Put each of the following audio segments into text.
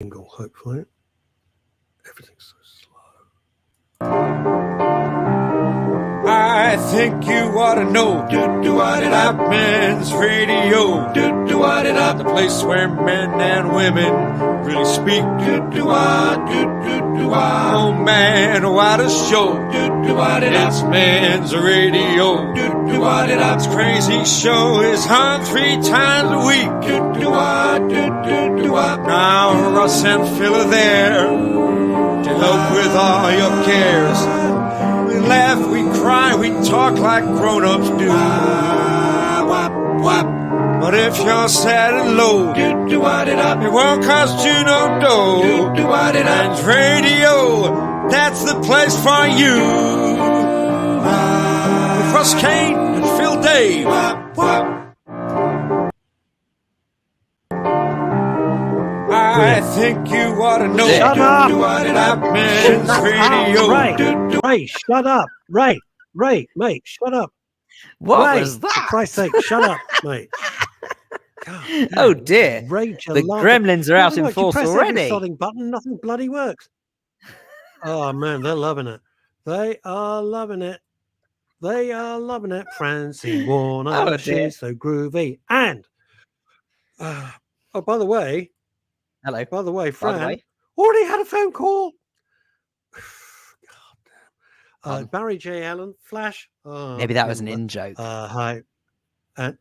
jingle, hopefully. Everything's so slow. I think you ought to know about men's radio. The place where men and women really speak. Oh man, what a show. It's men's radio. This crazy show is on 3 times a week. Now Russ and Phil are there to help with all your cares. We laugh, we cry, we talk like grown-ups do. But if you're sad and low, it won't cost you no dough. And radio, that's the place for you. With Russ Kane and Phil Dave. I think you ought to know. Shut up! About men's radio. Ray, shut up! Ray, mate, shut up! What Ray, was that? For Christ's sake, shut up, mate! God, Oh dear! Rage The gremlins are out in force already. You press every sodding button, nothing bloody works. Oh man, they're loving it. They are loving it. They are loving it. Francie Warner, Oh, dear. she's so groovy. And by the way, Hello. Fran already had a phone call. God damn. Barry J. Allen, Flash. Maybe that was an in-joke. Hi.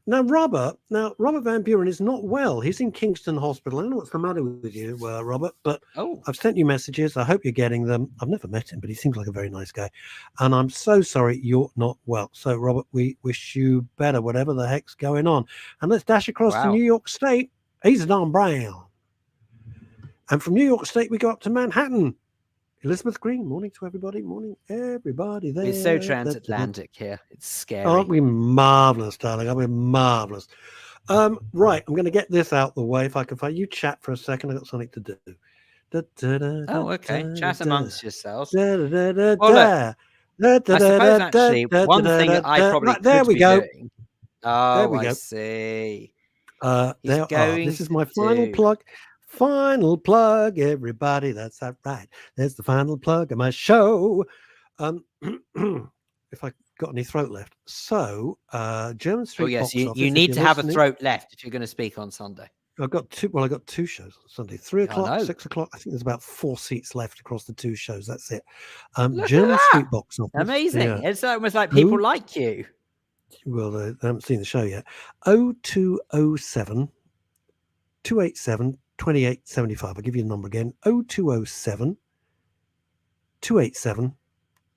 Now, Robert Van Buren is not well. He's in Kingston Hospital. I don't know what's the matter with you, Robert, but I've sent you messages. I hope you're getting them. I've never met him, but he seems like a very nice guy. And I'm so sorry you're not well. So, Robert, we wish you better, whatever the heck's going on. And let's dash across to New York State. He's Don Brown. And from New York State, we go up to Manhattan. Elizabeth Green, morning to everybody. Morning, everybody there. It's so transatlantic here. It's scary. Aren't we marvelous, darling? Aren't we marvelous? Right, I'm going to get this out the way. If I can find you, chat for a second. I've got something to do. Okay. Chat amongst yourselves. I suppose actually one thing that I probably could there we be go. doing. Oh, There we I go. see. This is my final plug. Final plug, everybody. That's that right. There's the final plug of my show. If I got any throat left. So, German Street. Oh, yes. Box You Office, need if to you're have a listening. throat left if you're going to speak on Sunday. I've got two. Well, I got 2 shows on Sunday. 3 I o'clock, know. 6 o'clock. I think there's about 4 seats left across the 2 shows. That's it. Look at German that. Street Box Office. Amazing. Yeah. It's almost like people Who? like you. Well, they haven't seen the show yet. 0207 287 2875. I'll give you the number again. 0207 287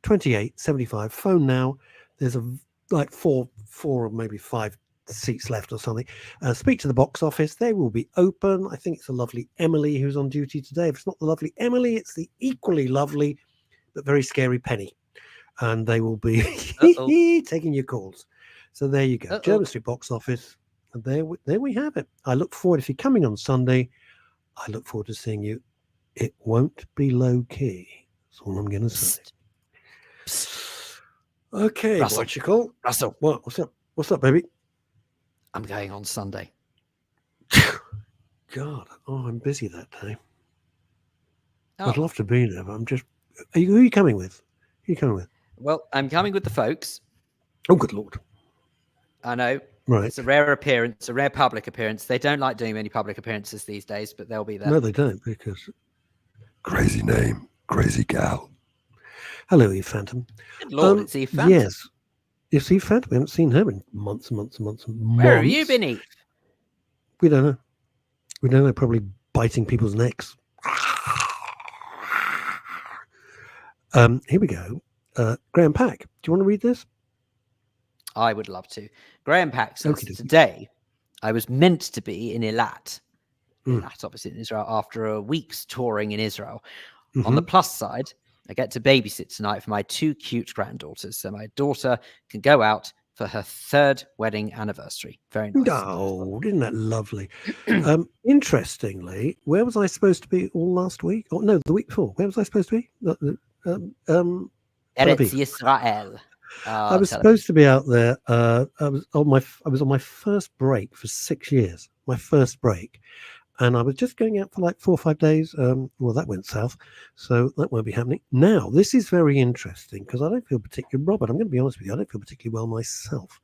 2875. Phone now. There's like four or maybe 5 seats left or something. Speak to the box office. They will be open. I think it's a lovely Emily who's on duty today. If it's not the lovely Emily, it's the equally lovely but very scary Penny. And they will be taking your calls. So there you go. German Street Box Office. And there we have it. I look forward, if you're coming on Sunday, I look forward to seeing you. It won't be low key. That's all I'm going to say. Okay, Russell. what you call? Russell, What? What's up? What's up, baby? I'm going on Sunday. God, I'm busy that day. Oh. I'd love to be there, but I'm just. Who are you coming with? Who are you coming with? Well, I'm coming with the folks. Oh, good Lord. I know. Right. It's a rare appearance, a rare public appearance. They don't like doing many public appearances these days, but they'll be there. No, they don't, because crazy name, crazy gal. Hello, Eve Phantom. Good Lord, it's Eve Phantom. Yes. It's Eve Phantom. We haven't seen her in months and months and months and months. Where have you been, Eve? We don't know. We don't know. Probably biting people's necks. Here we go. Graham Pack. Do you want to read this? I would love to. Graham Pack says, Okey-dokey. today I was meant to be in Eilat. Eilat, obviously in Israel, after a week's touring in Israel. On the plus side, I get to babysit tonight for my 2 cute granddaughters. So my daughter can go out for her 3rd wedding anniversary. Very nice. Oh, isn't that lovely? Interestingly, where was I supposed to be all last week? Oh, no, the week before. Where was I supposed to be? Eretz Yisrael. I was supposed to be out there. I was on my first break for 6 years. My first break, and I was just going out for like 4 or 5 days. Well, that went south, so that won't be happening. Now, this is very interesting because I don't feel particularly, Robert, I'm going to be honest with you, I don't feel particularly well myself.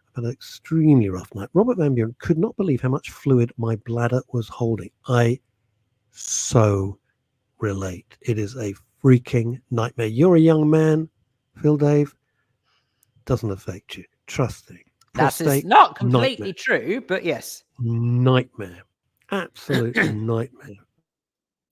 I've had an extremely rough night. Robert Van Buren could not believe how much fluid my bladder was holding. I so relate. It is a freaking nightmare. You're a young man, Phil Dave. Doesn't affect you. Trust me. That is Prostate, not completely nightmare. true, but yes. Nightmare. Absolute nightmare.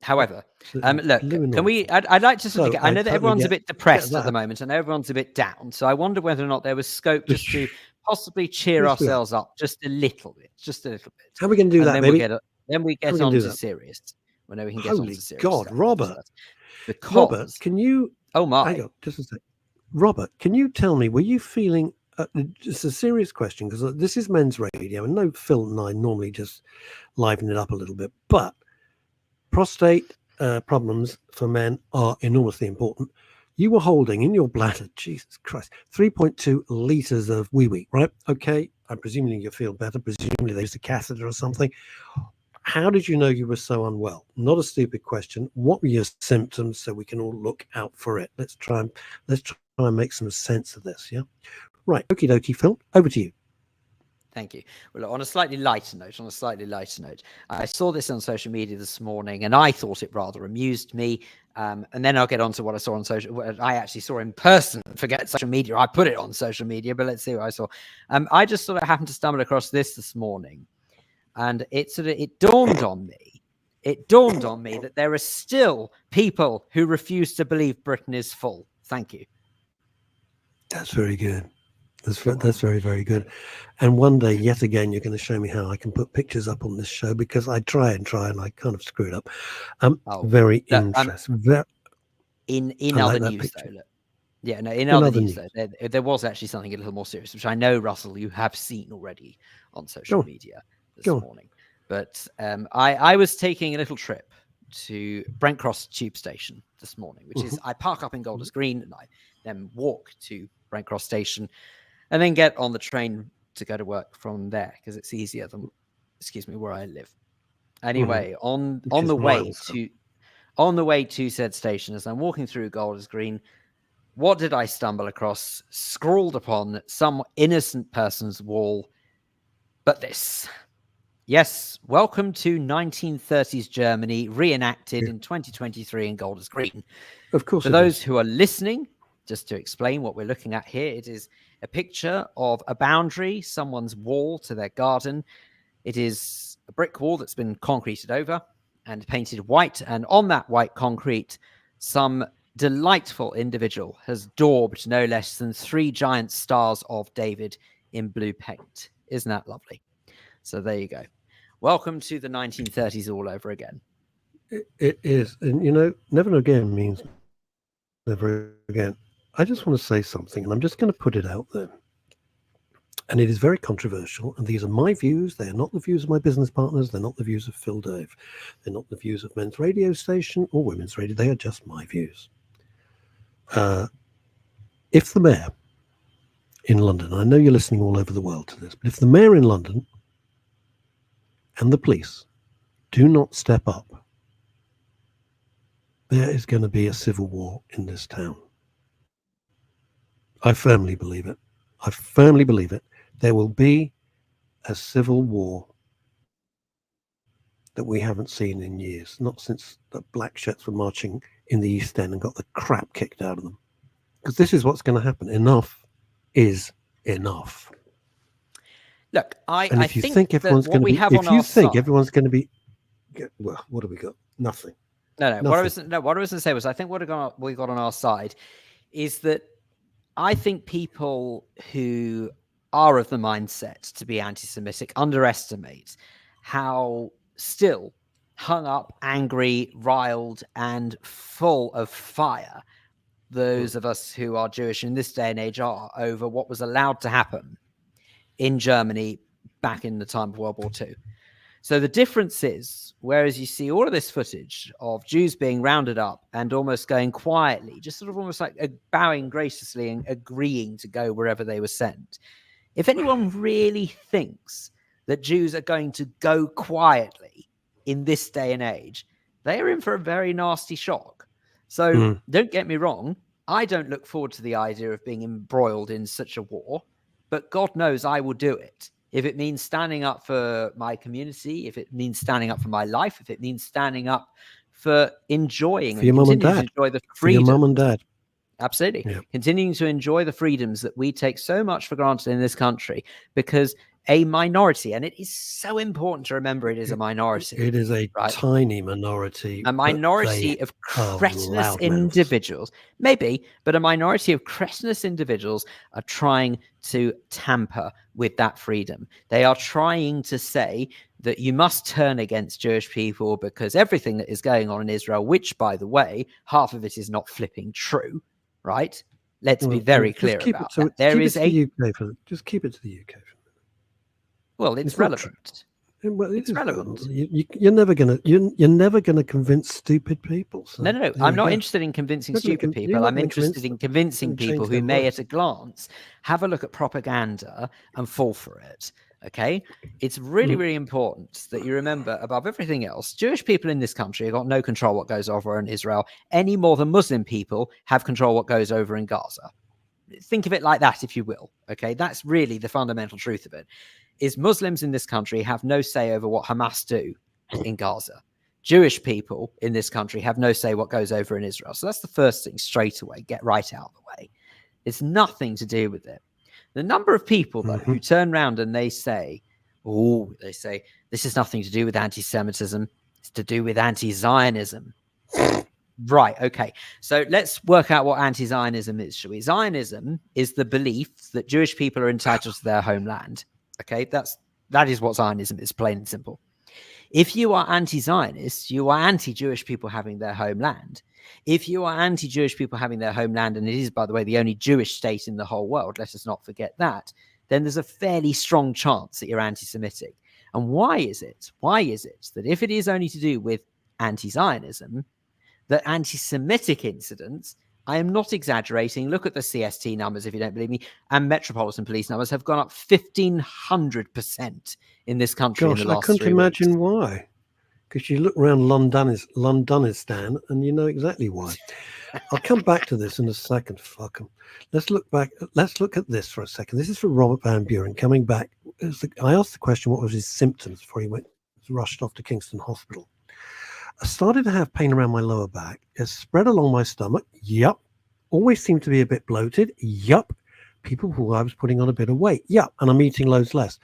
However, Absolutely look, living can we? nonsense. I'd like to sort of So get. I know that totally everyone's a bit depressed at the that. moment, and everyone's a bit down. So I wonder whether or not there was scope just to possibly cheer Yes, we are. ourselves up just a little bit, just a little bit. How are we going to do And that, then baby? then we How are get we gonna on do to that? serious. Whenever we can get on Holy to serious God, stuff Robert. after that. Because Robert, can you? oh my, Hang on, just a sec. Robert, can you tell me? Were you feeling? It's a serious question because this is men's radio, and no, Phil and I normally just liven it up a little bit. But prostate problems for men are enormously important. You were holding in your bladder, Jesus Christ, 3.2 liters of wee-wee, right? Okay, I'm presuming you feel better. Presumably they used a catheter or something. How did you know you were so unwell? Not a stupid question. What were your symptoms so we can all look out for it? Let's try and make some sense of this, yeah? Right, okie dokie, Phil, over to you. Thank you. Well, on a slightly lighter note, I saw this on social media this morning, and I thought it rather amused me. And then I'll get on to what I saw on social. What I actually saw in person. Forget social media. I put it on social media, but let's see what I saw. I just sort of happened to stumble across this morning, and it dawned on me. It dawned on me that there are still people who refuse to believe Britain is full. Thank you. That's very good. That's very, very good. And one day, yet again, you're going to show me how I can put pictures up on this show because I try and I kind of screw it up. Very interesting. In I other like that news, picture. though, look. Yeah, no, in other news, though, there was actually something a little more serious, which I know, Russell, you have seen already on social media this morning. But I was taking a little trip to Brent Cross Tube Station this morning, which is I park up in Golders Green and I then walk to Brent Cross Station and then get on the train to go to work from there because it's easier than, where I live. Anyway, on the way to said station, as I'm walking through Golders Green, what did I stumble across? Scrawled upon some innocent person's wall, but this. Yes, welcome to 1930s Germany, reenacted in 2023 in Golders Green. Of course. For those who are listening, just to explain what we're looking at here, it is a picture of a boundary, someone's wall to their garden. It is a brick wall that's been concreted over and painted white. And on that white concrete, some delightful individual has daubed no less than 3 giant stars of David in blue paint. Isn't that lovely? So there you go. Welcome to the 1930s all over again. It is. And, never again means never again. I just want to say something, and I'm just going to put it out there. And it is very controversial, and these are my views. They are not the views of my business partners. They're not the views of Phil Dave. They're not the views of men's radio station or women's radio. They are just my views. If the mayor in London, I know you're listening all over the world to this, but if the mayor in London and the police do not step up, there is going to be a civil war in this town. I firmly believe it. I firmly believe it. There will be a civil war that we haven't seen in years, not since the black shirts were marching in the East End and got the crap kicked out of them. Because this is what's going to happen. Enough is enough. Look, I think everyone's going to be, if you think everyone's going to be, well, what have we got? Nothing. No. What I was going to say was, I think what we got on our side is that I think people who are of the mindset to be anti-Semitic underestimate how still hung up, angry, riled, and full of fire those of us who are Jewish in this day and age are over what was allowed to happen in Germany back in the time of World War II. So the difference is, whereas you see all of this footage of Jews being rounded up and almost going quietly, just sort of almost like bowing graciously and agreeing to go wherever they were sent. If anyone really thinks that Jews are going to go quietly in this day and age, they are in for a very nasty shock. So don't get me wrong. I don't look forward to the idea of being embroiled in such a war, but God knows I will do it. If it means standing up for my community, if it means standing up for my life, if it means standing up for enjoying For your mum and continuing to dad. enjoy the For your freedom. mum and dad. Absolutely. Yeah. Continuing to enjoy the freedoms that we take so much for granted in this country, because a minority, and it is so important to remember it is a minority. It is a tiny minority. A minority of cretinous individuals, maybe, but a minority of cretinous individuals are trying to tamper with that freedom. They are trying to say that you must turn against Jewish people because everything that is going on in Israel, which, by the way, half of it is not flipping true, right? Let's be very clear about that. Just keep it to the UK. Well, it's relevant. Well, it's relevant. You're never gonna convince stupid people. So no. I'm not interested in convincing stupid people. I'm interested in convincing people who may, at a glance, have a look at propaganda and fall for it. Okay, it's really, really important that you remember, above everything else, Jewish people in this country have got no control what goes over in Israel any more than Muslim people have control what goes over in Gaza. Think of it like that, if you will. Okay, that's really the fundamental truth of it. Is Muslims in this country have no say over what Hamas do in Gaza. Jewish people in this country have no say what goes over in Israel. So that's the first thing straight away. Get right out of the way. It's nothing to do with it. The number of people, though, who turn around and they say, this is nothing to do with anti-Semitism. It's to do with anti-Zionism. Right. Okay. So let's work out what anti-Zionism is, shall we? Zionism is the belief that Jewish people are entitled to their homeland. Okay, that is what Zionism is, plain and simple. If you are anti-Zionist, you are anti-Jewish people having their homeland. If you are anti-Jewish people having their homeland, and it is, by the way, the only Jewish state in the whole world, let us not forget that, then there's a fairly strong chance that you're anti-Semitic. And why is it? Why is it that if it is only to do with anti-Zionism, that anti-Semitic incidents, I am not exaggerating, look at the CST numbers if you don't believe me, and Metropolitan Police numbers have gone up 1,500% in this country in the last 3 weeks. I couldn't imagine why. Because you look around Londonistan and you know exactly why. I'll come back to this in a second. Fuck them. Let's look at this for a second. This is for Robert Van Buren coming back. I asked the question, what was his symptoms before he rushed off to Kingston Hospital. I started to have pain around my lower back. It spread along my stomach. Yup. Always seemed to be a bit bloated. Yup. People who I was putting on a bit of weight. Yup. And I'm eating loads less.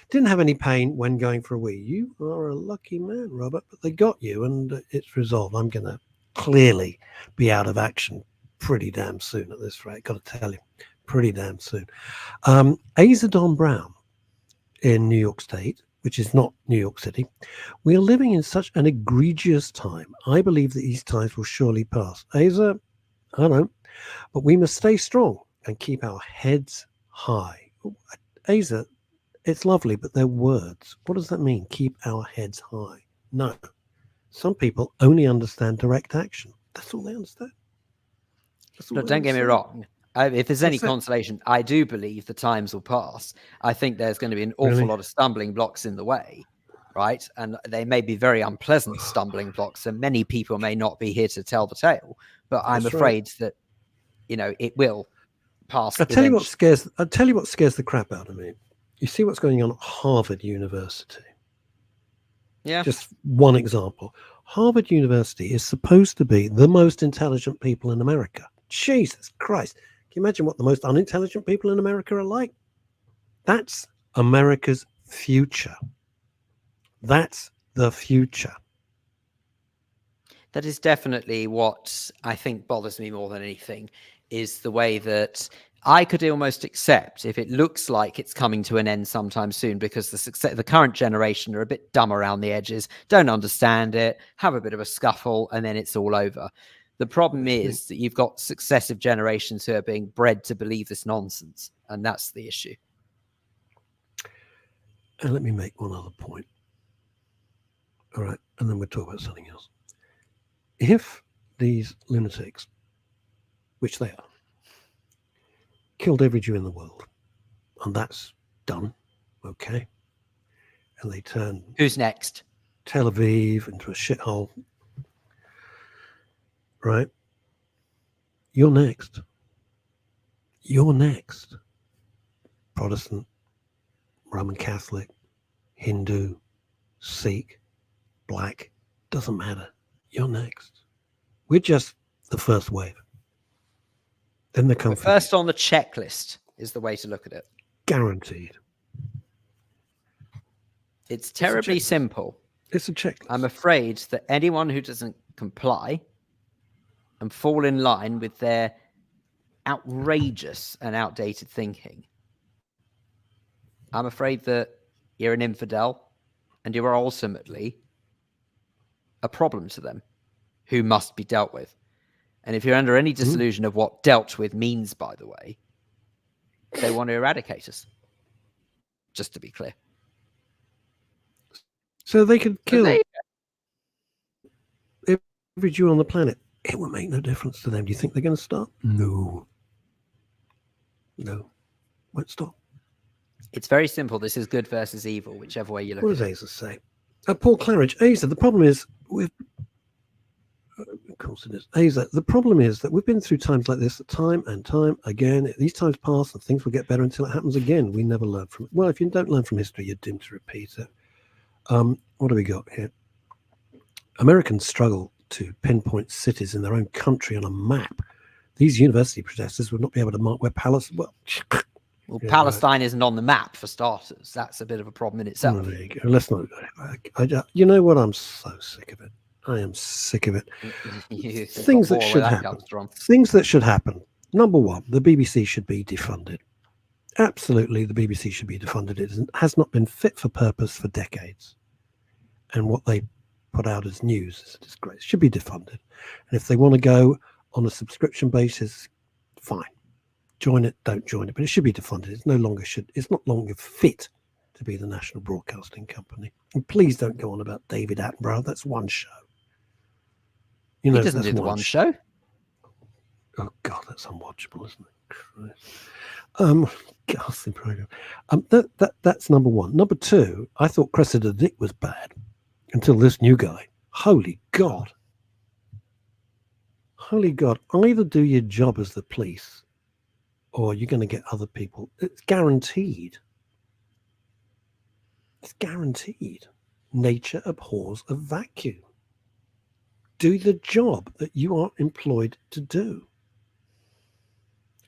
Didn't have any pain when going for a wee. You are a lucky man, Robert, but they got you and it's resolved. I'm going to clearly be out of action pretty damn soon at this rate. Got to tell you, pretty damn soon. Asa Don Brown in New York State, which is not New York City. We are living in such an egregious time. I believe that these times will surely pass. Asa, I don't know, but we must stay strong and keep our heads high. Asa, it's lovely, but they're words. What does that mean? Keep our heads high. No. Some people only understand direct action. That's all they understand. No, don't get me wrong. If there's any consolation, I do believe the times will pass. I think there's going to be an awful lot of stumbling blocks in the way, right? And they may be very unpleasant stumbling blocks, and many people may not be here to tell the tale. But I'm afraid that, it will pass. I'll tell you what scares the crap out of me. You see what's going on at Harvard University. Yeah. Just one example. Harvard University is supposed to be the most intelligent people in America. Jesus Christ. Can you imagine what the most unintelligent people in America are like? That's America's future. That's the future. That is definitely what I think bothers me more than anything, is the way that I could almost accept if it looks like it's coming to an end sometime soon, because the current generation are a bit dumb around the edges, don't understand it, have a bit of a scuffle, and then it's all over. The problem is that you've got successive generations who are being bred to believe this nonsense, and that's the issue. And let me make one other point. All right, and then we'll talk about something else. If these lunatics, which they are, killed every Jew in the world, and that's done, okay, and they turn... Who's next? Tel Aviv into a shithole. Right? You're next. You're next. Protestant, Roman Catholic, Hindu, Sikh, black, doesn't matter. You're next. We're just the first wave. Then they come first on the checklist is the way to look at it. Guaranteed. It's terribly simple. It's a checklist. I'm afraid that anyone who doesn't comply and fall in line with their outrageous and outdated thinking, I'm afraid that you're an infidel and you are ultimately a problem to them who must be dealt with. And if you're under any disillusion of what dealt with means, by the way, they want to eradicate us. Just to be clear. So they could kill every Jew on the planet. It would make no difference to them. Do you think they're going to stop? No. Won't stop. It's very simple. This is good versus evil, whichever way you look at it. What does Asa say? Paul Claridge, Asa, the problem is of course it is. Asa, the problem is that we've been through times like this time and time again. These times pass and things will get better until it happens again. We never learn from it. Well, if you don't learn from history, you're doomed to repeat it. What do we got here? Americans struggle to pinpoint cities in their own country on a map. These university protesters would not be able to mark where Palestine... Well, Palestine isn't on the map, for starters. That's a bit of a problem in itself. There you go. Let's not... you know what? I'm so sick of it. I am sick of it. Things that should happen. Things that should happen. Number one, the BBC should be defunded. Absolutely, the BBC should be defunded. It has not been fit for purpose for decades. And what they put out as news is a disgrace. It should be defunded. And if they want to go on a subscription basis, fine. Join it, don't join it. But it should be defunded. It's not longer fit to be the national broadcasting company. And please don't go on about David Attenborough. That's one show. You know, he doesn't do the one show. Oh God, that's unwatchable, isn't it? Christ. Ghastly program. That's number one. Number two, I thought Cressida Dick was bad until this new guy. Holy God. Holy God. Either do your job as the police or you're going to get other people. It's guaranteed. It's guaranteed. Nature abhors a vacuum. Do the job that you are employed to do.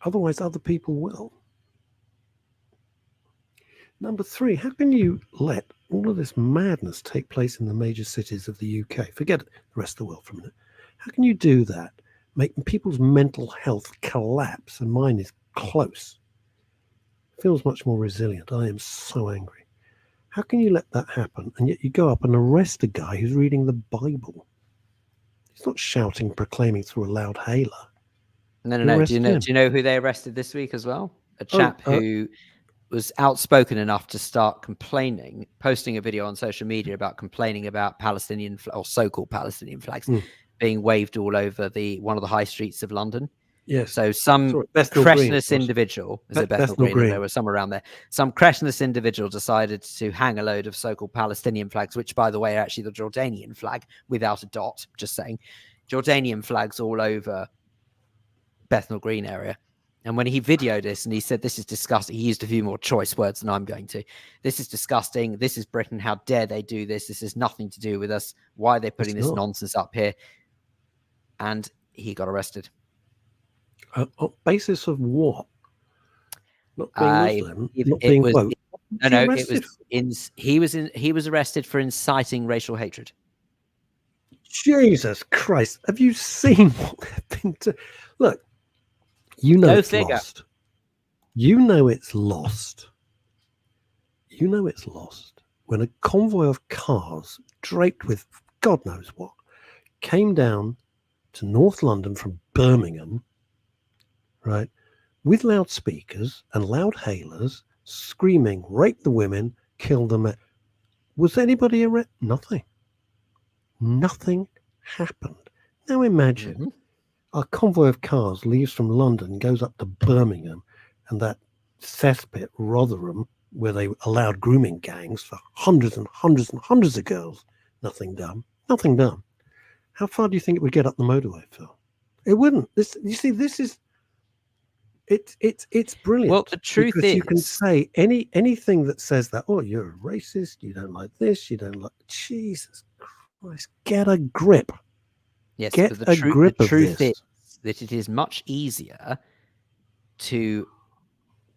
Otherwise, other people will. Number three, how can you let all of this madness take place in the major cities of the UK? Forget the rest of the world for a minute. How can you do that, making people's mental health collapse, and mine is close? Feels much more resilient. I am so angry. How can you let that happen, and yet you go up and arrest a guy who's reading the Bible? He's not shouting, proclaiming through a loud hailer. No. Do you know who they arrested this week as well? A chap who was outspoken enough to start complaining, posting a video on social media about complaining about Palestinian or so-called Palestinian flags being waved all over one of the high streets of London. Yes. So some creshness individual, is it Bethnal Green? There was somewhere around there. Some creshness individual decided to hang a load of so-called Palestinian flags, which, by the way, are actually the Jordanian flag without a dot. Just saying, Jordanian flags all over Bethnal Green area. And when he videoed this and he said, "This is disgusting," he used a few more choice words than I'm going to. "This is disgusting. This is Britain. How dare they do this? This has nothing to do with us. Why are they putting this nonsense up here?" And he got arrested. On basis of what? Not being Muslim, not being woke. He was arrested for inciting racial hatred. Jesus Christ! Have you seen what they've been doing? Look, you know it's lost. You know it's lost. You know it's lost when a convoy of cars draped with God knows what came down to North London from Birmingham, right, with loudspeakers and loud hailers, screaming, "Rape the women, kill them." Was anybody arrested? Nothing. Nothing happened. Now imagine a convoy of cars leaves from London, goes up to Birmingham, and that cesspit, Rotherham, where they allowed grooming gangs for hundreds and hundreds and hundreds of girls Nothing dumb. Nothing dumb. How far do you think it would get up the motorway, Phil? It wouldn't. You see, this is it's brilliant. Well, the truth because is, you can say anything that says that. Oh, you're a racist. You don't like this. You don't like. Jesus Christ! Get a grip. yes, Get but a grip the of truth this. is that it is much easier to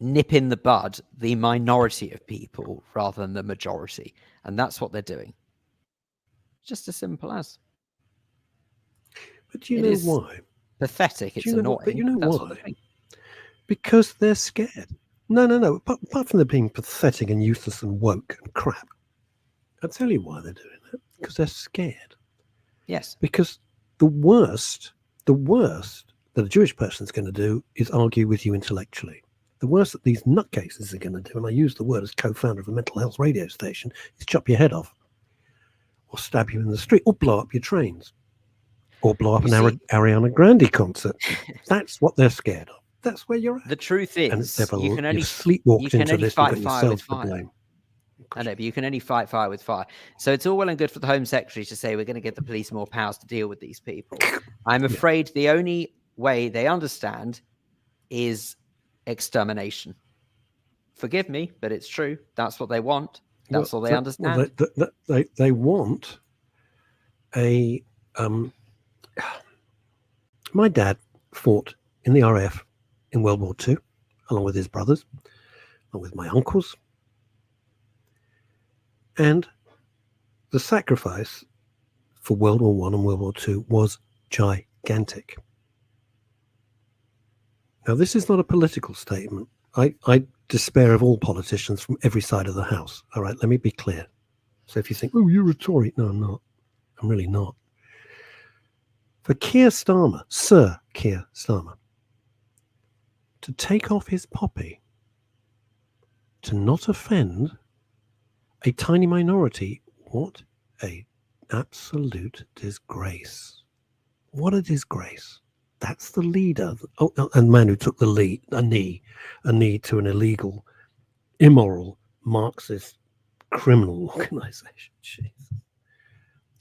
nip in the bud the minority of people rather than the majority, and that's what they're doing. Just as simple as. But do you It know is why? pathetic. It's Do you know annoying. what? But you know that's what why? they're doing. Because they're scared. No. Apart from them being pathetic and useless and woke and crap, I'll tell you why they're doing it. Because they're scared. Yes. Because the worst that a Jewish person's going to do is argue with you intellectually. The worst that these nutcases are going to do, and I use the word as co-founder of a mental health radio station, is chop your head off, or stab you in the street, or blow up your trains, or blow up You an see- Ariana Grande concert. That's what they're scared of. That's where you're at. The truth And is, therefore, you can only you've sleepwalked you can into only this and fight got fire with yourselves to fire. blame. I know, but you can only fight fire with fire. So it's all well and good for the Home Secretary to say we're going to give the police more powers to deal with these people. I'm afraid the only way they understand is extermination. Forgive me, but it's true. That's what they want. That's all they understand. They want a. My dad fought in the RAF in World War II, along with his brothers, along with my uncles. And the sacrifice for World War I and World War II was gigantic. Now, this is not a political statement. I despair of all politicians from every side of the house. All right, let me be clear. So if you think, oh, you're a Tory. No, I'm not. I'm really not. For Keir Starmer, Sir Keir Starmer, to take off his poppy, to not offend a tiny minority, what a absolute disgrace. What a disgrace. That's the leader. Oh, and the man who took the a knee to an illegal, immoral, Marxist criminal organization. Jeez.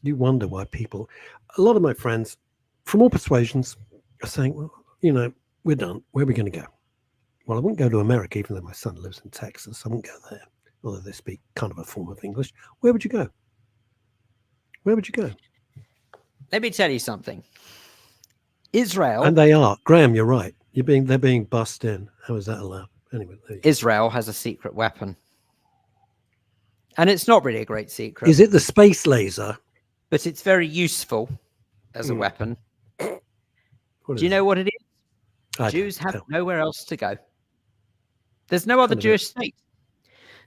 You wonder why people, a lot of my friends from all persuasions are saying, well, we're done. Where are we going to go? Well, I wouldn't go to America, even though my son lives in Texas. I wouldn't go there, although they speak kind of a form of English. Where would you go? Where would you go? Let me tell you something. Israel. And they are. Graham, you're right. They're being bussed in. How is that allowed? Anyway, Israel has a secret weapon. And it's not really a great secret. Is it the space laser? But it's very useful as a weapon. Do you know what it is? Jews have nowhere else to go. There's no other Jewish state.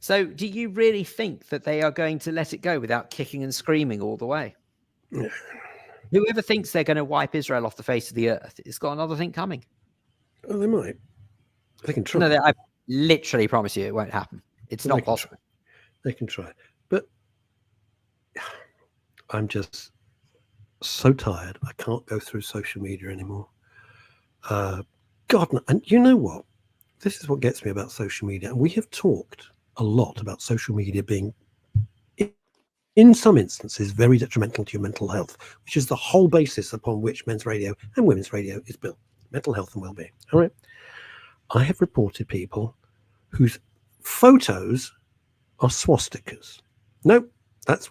So do you really think that they are going to let it go without kicking and screaming all the way? Yeah. Whoever thinks they're going to wipe Israel off the face of the earth has got another thing coming. Oh, they might. They can try. No, I literally promise you it won't happen. It's not possible. They can try. But I'm just so tired. I can't go through social media anymore. God, and you know what? This is what gets me about social media. And we have talked a lot about social media being, in some instances, very detrimental to your mental health, which is the whole basis upon which men's radio and women's radio is built. Mental health and well-being. All right. I have reported people whose photos are swastikas. No, that's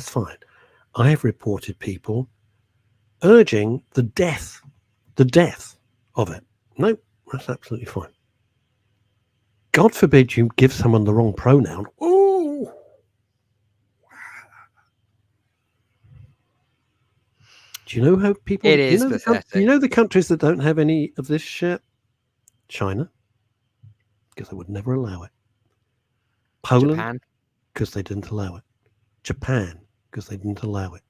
fine. I have reported people urging the death of it. No, that's absolutely fine. God forbid you give someone the wrong pronoun. Oh, do you know how people? It is pathetic. You know the countries that don't have any of this shit? China, because they would never allow it. Poland, because they didn't allow it. Japan, because they didn't allow it.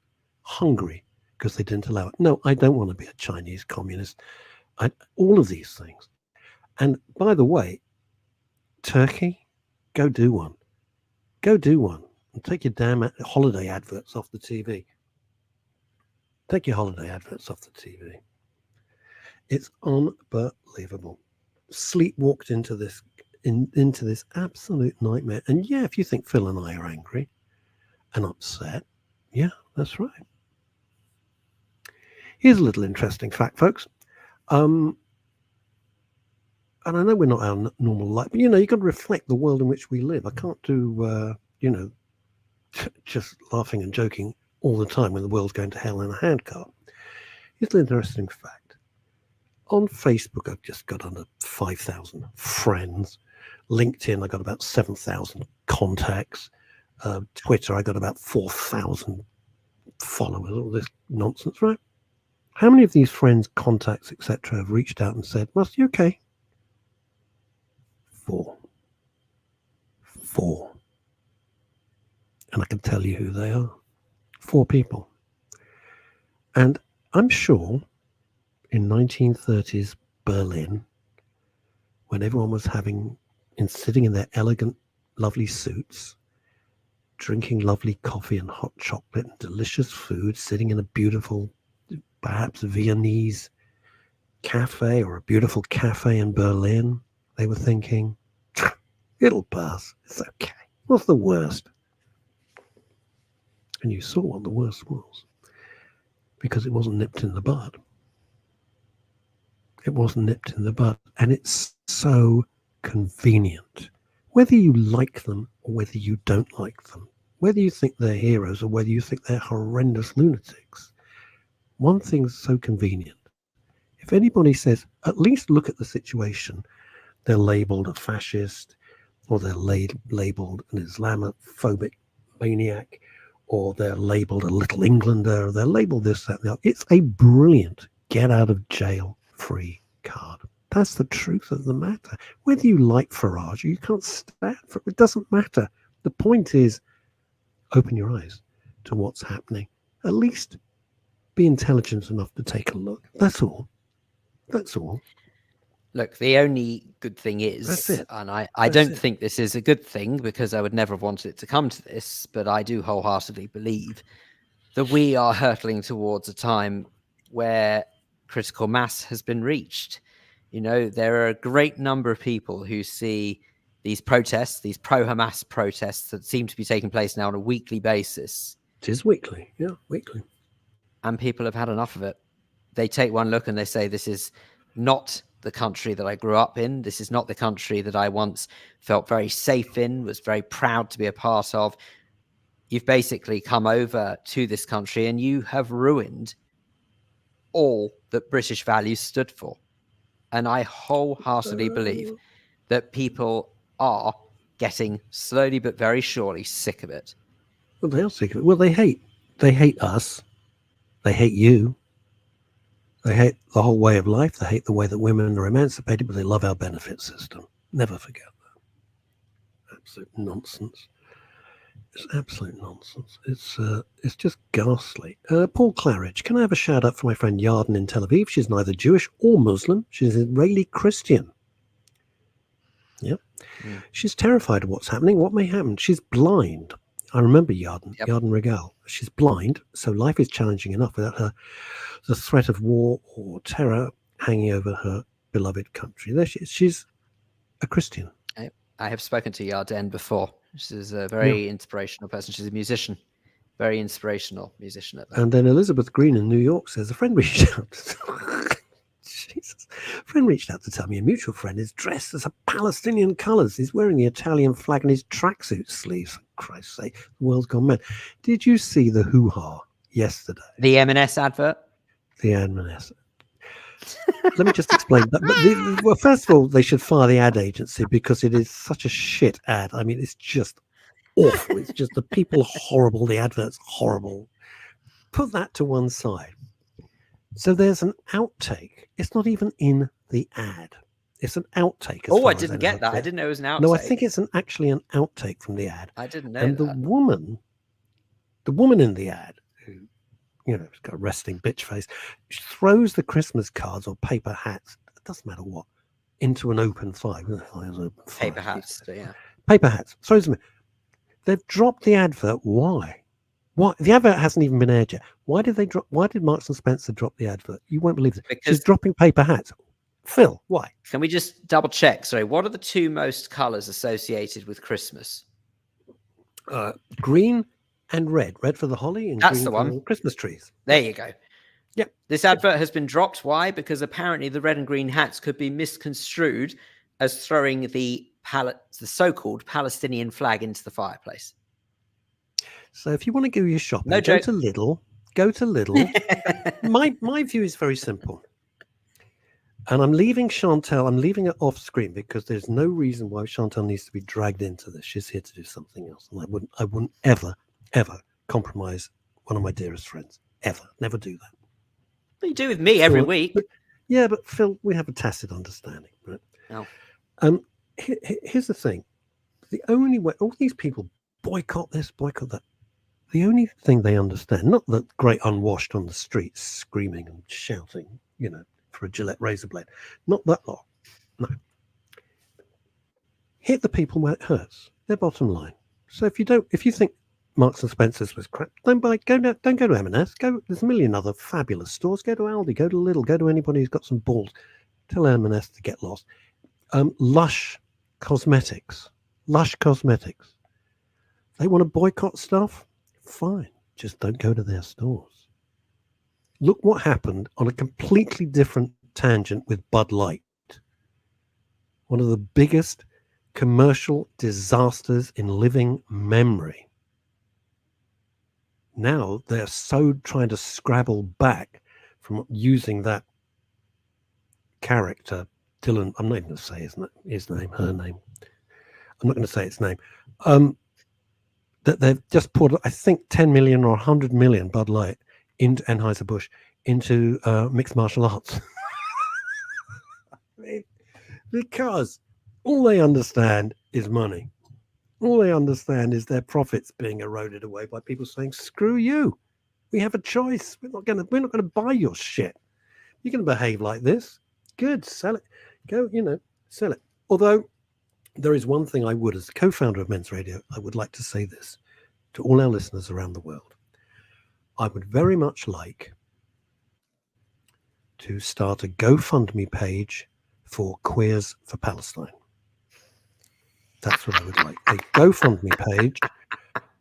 Hungary, because they didn't allow it. No, I don't want to be a Chinese communist. All of these things. And by the way, Turkey, go do one. Go do one. And take your damn holiday adverts off the TV. Take your holiday adverts off the TV. It's unbelievable. Sleepwalked into this absolute nightmare. And yeah, if you think Phil and I are angry and upset, Yeah, that's right. Here's a little interesting fact, folks. And I know we're not our normal life, but you've got to reflect the world in which we live. I can't do, just laughing and joking all the time when the world's going to hell in a handcart. Here's an interesting fact. On Facebook, I've just got under 5,000 friends. LinkedIn, I got about 7,000 contacts. Twitter, I got about 4,000 followers. All this nonsense, right? How many of these friends, contacts, etc., have reached out and said, "Must you okay?" 4. And I can tell you who they are. 4 people. And I'm sure in 1930s Berlin, when everyone was sitting in their elegant, lovely suits, drinking lovely coffee and hot chocolate and delicious food, sitting in a beautiful, perhaps Viennese cafe or a beautiful cafe in Berlin, they were thinking, it'll pass. It's okay. What's the worst? And you saw what the worst was, because it wasn't nipped in the bud. It wasn't nipped in the bud. And it's so convenient. Whether you like them or whether you don't like them, whether you think they're heroes or whether you think they're horrendous lunatics, one thing's so convenient. If anybody says, at least look at the situation, they're labeled a fascist, or they're labeled an Islamophobic maniac, or they're labeled a little Englander, or they're labeled this, that, and the other. It's a brilliant get out of jail free card. That's the truth of the matter. Whether you like Farage or you can't stand for it, it doesn't matter. The point is, open your eyes to what's happening. At least be intelligent enough to take a look. That's all. That's all. Look, the only good thing is, and I don't think this is a good thing because I would never have wanted it to come to this, but I do wholeheartedly believe that we are hurtling towards a time where critical mass has been reached. There are a great number of people who see these protests, these pro-Hamas protests that seem to be taking place now on a weekly basis. It is weekly, yeah, weekly. And people have had enough of it. They take one look and they say, this is not the country that I grew up in. This is not the country that I once felt very safe in, was very proud to be a part of. You've basically come over to this country and you have ruined all that British values stood for. And I wholeheartedly believe that people are getting slowly but very surely sick of it. Well, they are sick of it. Well, they hate us. They hate you. They hate the whole way of life. They hate the way that women are emancipated, but they love our benefit system. Never forget that. Absolute nonsense. It's absolute nonsense. It's just ghastly. Paul Claridge, can I have a shout out for my friend Yarden in Tel Aviv? She's neither Jewish or Muslim. She's Israeli Christian. Yep. Mm. She's terrified of what's happening. What may happen? She's blind. I remember Yarden, yep. Yarden Regal. She's blind, so life is challenging enough without the threat of war or terror hanging over her beloved country. There she's a Christian. I have spoken to Yarden before. She's a very inspirational person. She's a musician, very inspirational musician at that. And then Elizabeth Green in New York says, a friend reached out. Jesus. A friend reached out to tell me a mutual friend is dressed as a Palestinian colours. He's wearing the Italian flag in his tracksuit sleeves. For Christ's sake, the world's gone mad. Did you see the hoo-ha yesterday? The M&S advert? The M&S. Let me just explain that. Well, first of all, they should fire the ad agency because it is such a shit ad. I mean, it's just awful. It's just the people are horrible. The advert's horrible. Put that to one side. So there's an outtake. It's not even in the ad. It's an outtake. Oh, I didn't get that. I didn't know it was an outtake. No, I think it's actually an outtake from the ad. I didn't know and that. The woman in the ad, who, has got a resting bitch face, she throws the Christmas cards or paper hats, it doesn't matter what, into an open fire. Paper hats, yeah. Paper hats. Throws them in. They've dropped the advert. Why? Why? The advert hasn't even been aired yet. Why did Marks and Spencer drop the advert? You won't believe it. Because she's dropping paper hats. Phil, why? Can we just double check? Sorry, what are the two most colours associated with Christmas? Green And red for the holly, and That's green the for one. the Christmas trees. There you go. Yep. This advert has been dropped. Why? Because apparently the red and green hats could be misconstrued as throwing the so-called Palestinian flag into the fireplace. So if you want to go your shopping, No go joke. to Lidl. Go to Lidl. my view is very simple. And I'm leaving Chantal. I'm leaving her off screen because there's no reason why Chantal needs to be dragged into this. She's here to do something else, and I wouldn't ever compromise one of my dearest friends. Ever, never do that. What do you do with me every week? But Phil, we have a tacit understanding, right? Oh. Here's the thing: the only way all these people boycott this, boycott that. The only thing they understand, not the great unwashed on the streets screaming and shouting, for a Gillette razor blade. Not that lot. No. Hit the people where it hurts. Their bottom line. So if you think Marks and Spencer's was crap, don't go to M&S. There's a million other fabulous stores. Go to Aldi, go to Lidl, go to anybody who's got some balls. Tell M&S to get lost. Lush Cosmetics. They want to boycott stuff? Fine. Just don't go to their stores. Look what happened on a completely different tangent with Bud Light. One of the biggest commercial disasters in living memory. Now they're so trying to scrabble back from using that character, Dylan. I'm not even going to say her name. I'm not going to say its name. That they've just poured, I think, 10 million or 100 million Bud Light into Anheuser-Busch into mixed martial arts. Because all they understand is money. All they understand is their profits being eroded away by people saying, screw you. We have a choice. We're not going to buy your shit. You're going to behave like this. Good, sell it. Go, sell it. Although there is one thing I would, as co-founder of Men's Radio, I would like to say this to all our listeners around the world. I would very much like to start a GoFundMe page for Queers for Palestine. That's what I would like. A GoFundMe page.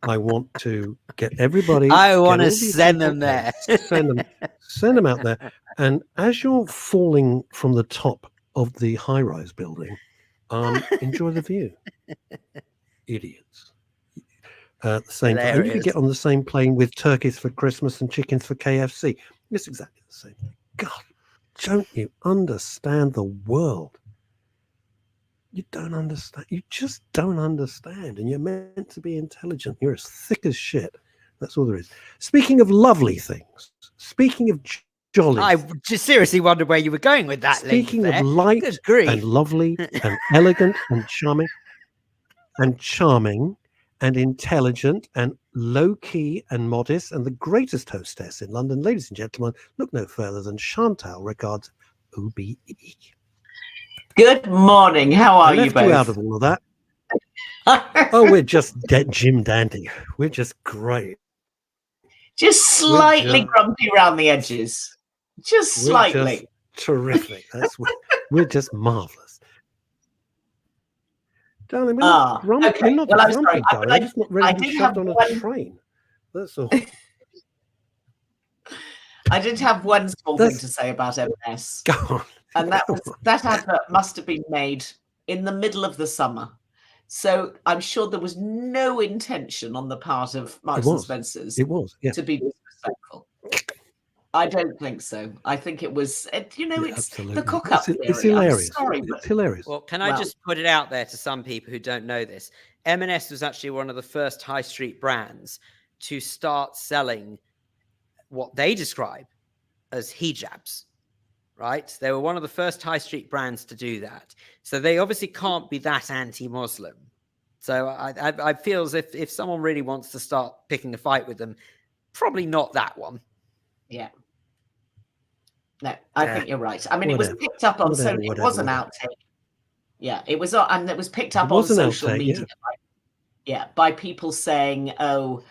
I want to get everybody. I want to send them there. Send them out there. And as you're falling from the top of the high-rise building, enjoy the view. Idiots. The same time. You could get on the same plane with turkeys for Christmas and chickens for KFC. It's exactly the same thing. God, don't you understand the world? You don't understand. You just don't understand. And you're meant to be intelligent. You're as thick as shit. That's all there is. Speaking of lovely things, speaking of jolly. I just seriously wondered where you were going with that. Speaking of light and lovely and elegant and charming and intelligent and low-key and modest and the greatest hostess in London, ladies and gentlemen, look no further than Chantal regards OBE. Good morning. How are you both? You out of all of that. Oh, we're just Jim Dandy. We're just great. Just slightly grumpy around the edges. Just slightly. Just terrific. We're just marvelous. Darling, we're not grumpy. Okay. We're not well, grumpy, darling. We're just not ready to be shoved on a train. That's all. I did have one small thing to say about M&S. Go on. And that advert must have been made in the middle of the summer. So I'm sure there was no intention on the part of Marks and Spencer's to be disrespectful. I don't think so. I think it was, it's the cook-up theory. It's hilarious. I'm sorry, it's hilarious. Well, can I just put it out there to some people who don't know this? M&S was actually one of the first high street brands to start selling what they describe as hijabs. Right? They were one of the first high street brands to do that. So they obviously can't be that anti-Muslim. So I feel as if someone really wants to start picking a fight with them, probably not that one. Yeah. No, I think you're right. I mean, it was picked up on social. It was an outtake. Yeah, it was, and it was picked up on social media. By people saying, "Oh,